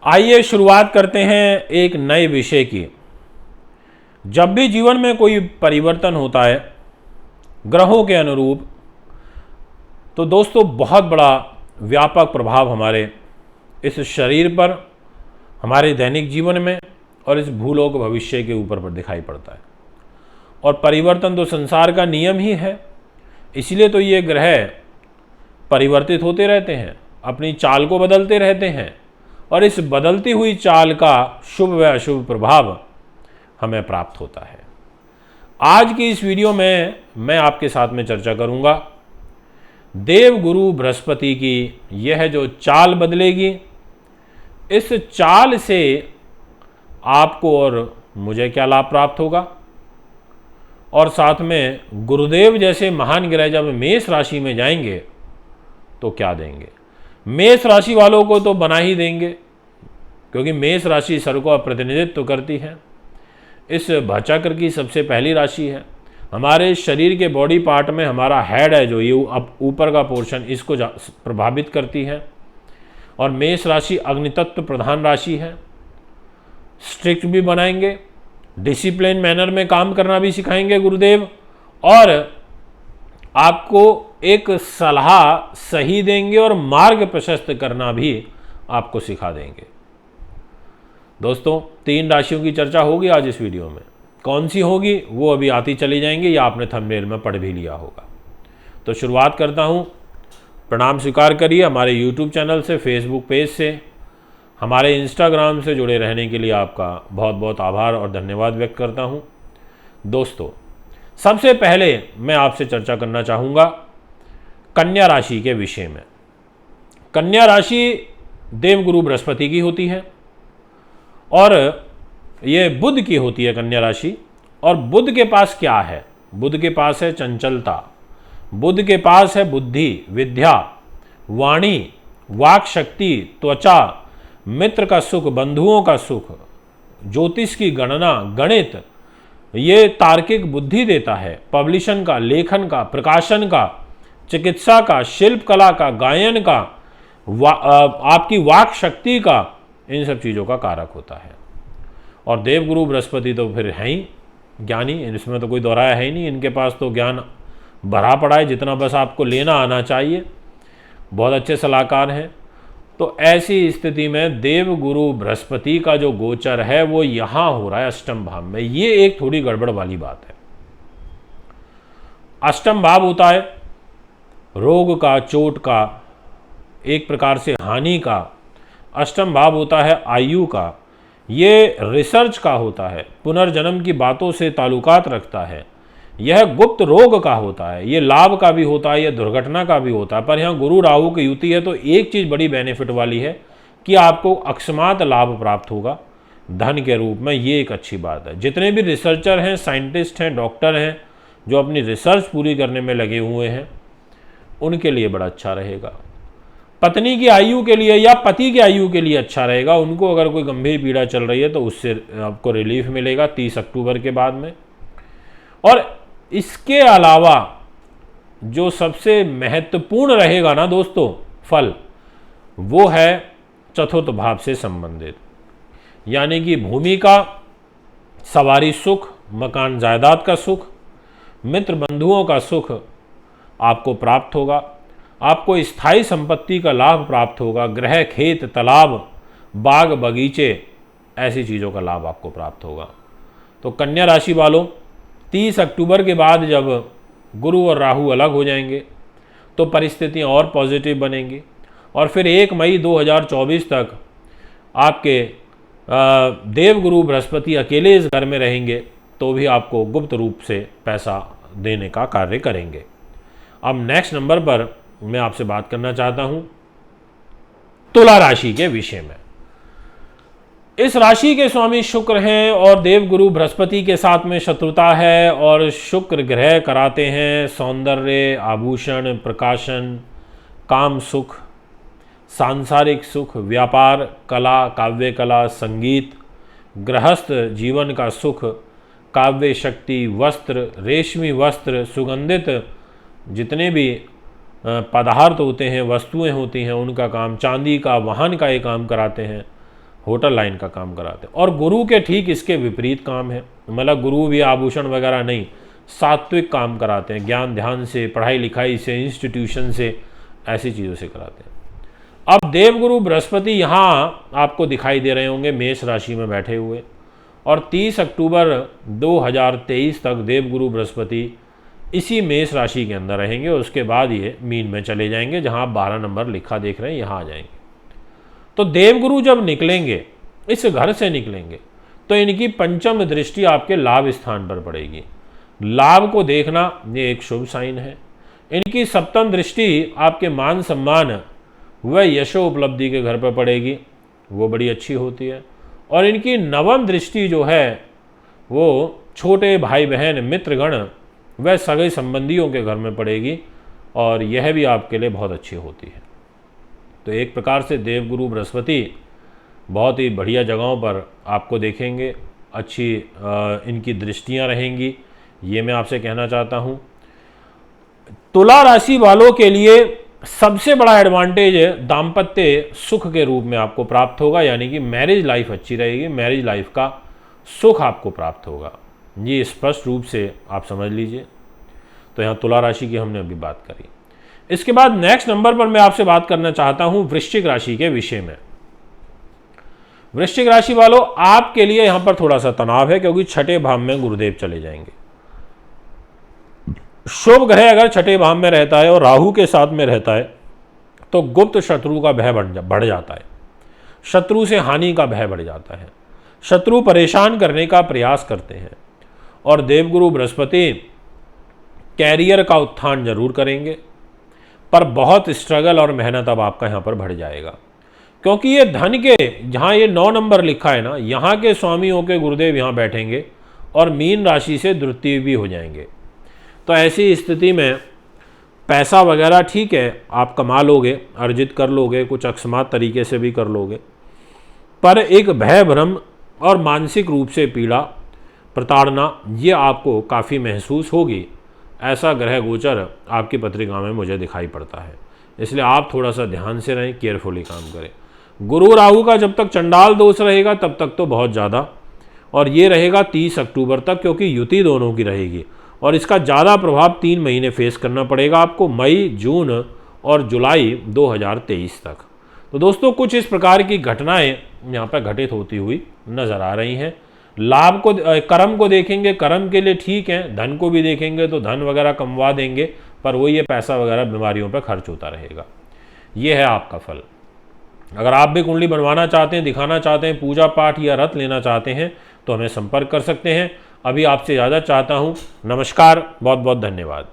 आइए शुरुआत करते हैं एक नए विषय की। जब भी जीवन में कोई परिवर्तन होता है ग्रहों के अनुरूप, तो दोस्तों बहुत बड़ा व्यापक प्रभाव हमारे इस शरीर पर, हमारे दैनिक जीवन में और इस भूलोक भविष्य के ऊपर पर दिखाई पड़ता है। और परिवर्तन तो संसार का नियम ही है, इसलिए तो ये ग्रह परिवर्तित होते रहते हैं, अपनी चाल को बदलते रहते हैं और इस बदलती हुई चाल का शुभ व अशुभ प्रभाव हमें प्राप्त होता है। आज की इस वीडियो में मैं आपके साथ में चर्चा करूंगा देव गुरु बृहस्पति की यह जो चाल बदलेगी, इस चाल से आपको और मुझे क्या लाभ प्राप्त होगा, और साथ में गुरुदेव जैसे महान ग्रह जब मेष राशि में जाएंगे तो क्या देंगे। मेष राशि वालों को तो बना ही देंगे, क्योंकि मेष राशि सर का प्रतिनिधित्व करती है। इस भचक्र की सबसे पहली राशि है। हमारे शरीर के बॉडी पार्ट में हमारा हेड है जो ये अब ऊपर का पोर्शन, इसको प्रभावित करती है। और मेष राशि अग्नितत्व प्रधान राशि है। स्ट्रिक्ट भी बनाएंगे, डिसिप्लिन मैनर में काम करना भी सिखाएंगे गुरुदेव, और आपको एक सलाह सही देंगे और मार्ग प्रशस्त करना भी आपको सिखा देंगे। दोस्तों 3 राशियों की चर्चा होगी आज इस वीडियो में। कौन सी होगी वो अभी आती चली जाएंगी, या आपने थंबनेल में पढ़ भी लिया होगा। तो शुरुआत करता हूँ। प्रणाम स्वीकार करिए हमारे यूट्यूब चैनल से, फेसबुक पेज से, हमारे इंस्टाग्राम से जुड़े रहने के लिए आपका बहुत बहुत आभार और धन्यवाद व्यक्त करता हूँ। दोस्तों सबसे पहले मैं आपसे चर्चा करना चाहूँगा कन्या राशि के विषय में। कन्या राशि देवगुरु बृहस्पति की होती है और ये बुध की होती है कन्या राशि। और बुध के पास क्या है? बुध के पास है चंचलता, बुध के पास है बुद्धि, विद्या, वाणी, वाक शक्ति, त्वचा, मित्र का सुख, बंधुओं का सुख, ज्योतिष की गणना, गणित, ये तार्किक बुद्धि देता है, पब्लिशन का, लेखन का, प्रकाशन का, चिकित्सा का, शिल्प कला का, गायन का, आपकी वाक शक्ति का, इन सब चीज़ों का कारक होता है। और देवगुरु बृहस्पति तो फिर हैं ही ज्ञानी, इसमें तो कोई दोहराया है ही नहीं। इनके पास तो ज्ञान भरा पड़ा है, जितना बस आपको लेना आना चाहिए। बहुत अच्छे सलाहकार हैं। तो ऐसी स्थिति में देवगुरु बृहस्पति का जो गोचर है वो यहाँ हो रहा है अष्टम भाव में। ये एक थोड़ी गड़बड़ वाली बात है। अष्टम भाव होता है रोग का, चोट का, एक प्रकार से हानि का। अष्टम भाव होता है आयु का, ये रिसर्च का होता है, पुनर्जन्म की बातों से ताल्लुकात रखता है। यह गुप्त रोग का होता है, ये लाभ का भी होता है, यह दुर्घटना का भी होता है। पर यहाँ गुरु राहु की युति है तो एक चीज़ बड़ी बेनिफिट वाली है कि आपको अकस्मात लाभ प्राप्त होगा धन के रूप में। ये एक अच्छी बात है। जितने भी रिसर्चर हैं, साइंटिस्ट हैं, डॉक्टर हैं, जो अपनी रिसर्च पूरी करने में लगे हुए हैं, उनके लिए बड़ा अच्छा रहेगा। पत्नी की आयु के लिए या पति की आयु के लिए अच्छा रहेगा। उनको अगर कोई गंभीर पीड़ा चल रही है तो उससे आपको रिलीफ मिलेगा 30 अक्टूबर के बाद में। और इसके अलावा जो सबसे महत्वपूर्ण रहेगा ना दोस्तों फल, वो है चतुर्थ भाव से संबंधित, यानी कि भूमि का, सवारी सुख, मकान जायदाद का सुख, मित्र बंधुओं का सुख आपको प्राप्त होगा। आपको स्थायी संपत्ति का लाभ प्राप्त होगा। गृह, खेत, तालाब, बाग, बगीचे, ऐसी चीज़ों का लाभ आपको प्राप्त होगा। तो कन्या राशि वालों 30 अक्टूबर के बाद जब गुरु और राहु अलग हो जाएंगे तो परिस्थितियां और पॉजिटिव बनेंगी। और फिर 1 मई 2024 तक आपके देवगुरु बृहस्पति अकेले इस घर में रहेंगे तो भी आपको गुप्त रूप से पैसा देने का कार्य करेंगे। अब नेक्स्ट नंबर पर मैं आपसे बात करना चाहता हूं तुला राशि के विषय में। इस राशि के स्वामी शुक्र हैं और देवगुरु बृहस्पति के साथ में शत्रुता है। और शुक्र ग्रह कराते हैं सौंदर्य, आभूषण, प्रकाशन, काम सुख, सांसारिक सुख, व्यापार, कला, काव्य कला, संगीत, गृहस्थ जीवन का सुख, काव्य शक्ति, वस्त्र, रेशमी वस्त्र, सुगंधित जितने भी पदार्थ होते हैं, वस्तुएं होती हैं, उनका काम, चांदी का, वाहन का ये काम कराते हैं। होटल लाइन का काम कराते हैं। और गुरु के ठीक इसके विपरीत काम है, मतलब गुरु भी आभूषण वगैरह नहीं, सात्विक काम कराते हैं, ज्ञान ध्यान से, पढ़ाई लिखाई से, इंस्टीट्यूशन से, ऐसी चीज़ों से कराते हैं। अब देवगुरु बृहस्पति यहाँ आपको दिखाई दे रहे होंगे मेष राशि में बैठे हुए, और 30 अक्टूबर 2023 तक देवगुरु बृहस्पति इसी मेष राशि के अंदर रहेंगे, और उसके बाद ये मीन में चले जाएंगे, जहाँ आप 12 नंबर लिखा देख रहे हैं यहाँ आ जाएंगे। तो देवगुरु जब निकलेंगे, इस घर से निकलेंगे, तो इनकी पंचम दृष्टि आपके लाभ स्थान पर पड़ेगी। लाभ को देखना ये एक शुभ साइन है। इनकी सप्तम दृष्टि आपके मान सम्मान व यशो उपलब्धि के घर पर पड़ेगी, वो बड़ी अच्छी होती है। और इनकी नवम दृष्टि जो है वो छोटे भाई बहन, मित्रगण व सगे संबंधियों के घर में पड़ेगी, और यह भी आपके लिए बहुत अच्छी होती है। तो एक प्रकार से देवगुरु बृहस्पति बहुत ही बढ़िया जगहों पर आपको देखेंगे, अच्छी इनकी दृष्टियां रहेंगी, ये मैं आपसे कहना चाहता हूँ। तुला राशि वालों के लिए सबसे बड़ा एडवांटेज दाम्पत्य सुख के रूप में आपको प्राप्त होगा, यानी कि मैरिज लाइफ अच्छी रहेगी, मैरिज लाइफ का सुख आपको प्राप्त होगा, ये स्पष्ट रूप से आप समझ लीजिए। तो यहाँ तुला राशि की हमने अभी बात करी। इसके बाद नेक्स्ट नंबर पर मैं आपसे बात करना चाहता हूँ वृश्चिक राशि के विषय में। वृश्चिक राशि वालों, आपके लिए यहाँ पर थोड़ा सा तनाव है, क्योंकि छठे भाव में गुरुदेव चले जाएंगे। शुभ ग्रह अगर छठे भाव में रहता है और राहु के साथ में रहता है, तो गुप्त शत्रु का भय बढ़ जाता है, शत्रु से हानि का भय बढ़ जाता है, शत्रु परेशान करने का प्रयास करते हैं। और देवगुरु बृहस्पति कैरियर का उत्थान जरूर करेंगे, पर बहुत स्ट्रगल और मेहनत अब आपका यहाँ पर बढ़ जाएगा, क्योंकि ये धन के, जहाँ ये 9 नंबर लिखा है ना, यहाँ के स्वामी होकर गुरुदेव यहाँ बैठेंगे और मीन राशि से द्वितीय भी हो जाएंगे। तो ऐसी स्थिति में पैसा वगैरह ठीक है, आप कमा लोगे, अर्जित कर लोगे, कुछ अकस्मात तरीके से भी कर लोगे, पर एक भय भ्रम और मानसिक रूप से पीड़ा, प्रताड़ना, ये आपको काफ़ी महसूस होगी। ऐसा ग्रह गोचर आपकी पत्रिका में मुझे दिखाई पड़ता है, इसलिए आप थोड़ा सा ध्यान से रहें, केयरफुली काम करें। गुरु राहु का जब तक चंडाल दोष रहेगा तब तक तो बहुत ज़्यादा, और ये रहेगा 30 अक्टूबर तक, क्योंकि युति दोनों की रहेगी, और इसका ज़्यादा प्रभाव 3 महीने फेस करना पड़ेगा आपको, मई, जून और जुलाई 2023 तक। तो दोस्तों, कुछ इस प्रकार की घटनाएं यहाँ पर घटित होती हुई नज़र आ रही हैं। लाभ को, कर्म को देखेंगे, कर्म के लिए ठीक है, धन को भी देखेंगे तो धन वगैरह कमवा देंगे, पर वो ये पैसा वगैरह बीमारियों पर खर्च होता रहेगा। ये है आपका फल। अगर आप भी कुंडली बनवाना चाहते हैं, दिखाना चाहते हैं, पूजा पाठ या रथ लेना चाहते हैं, तो हमें संपर्क कर सकते हैं। अभी आपसे ज़्यादा चाहता हूँ। नमस्कार, बहुत बहुत धन्यवाद।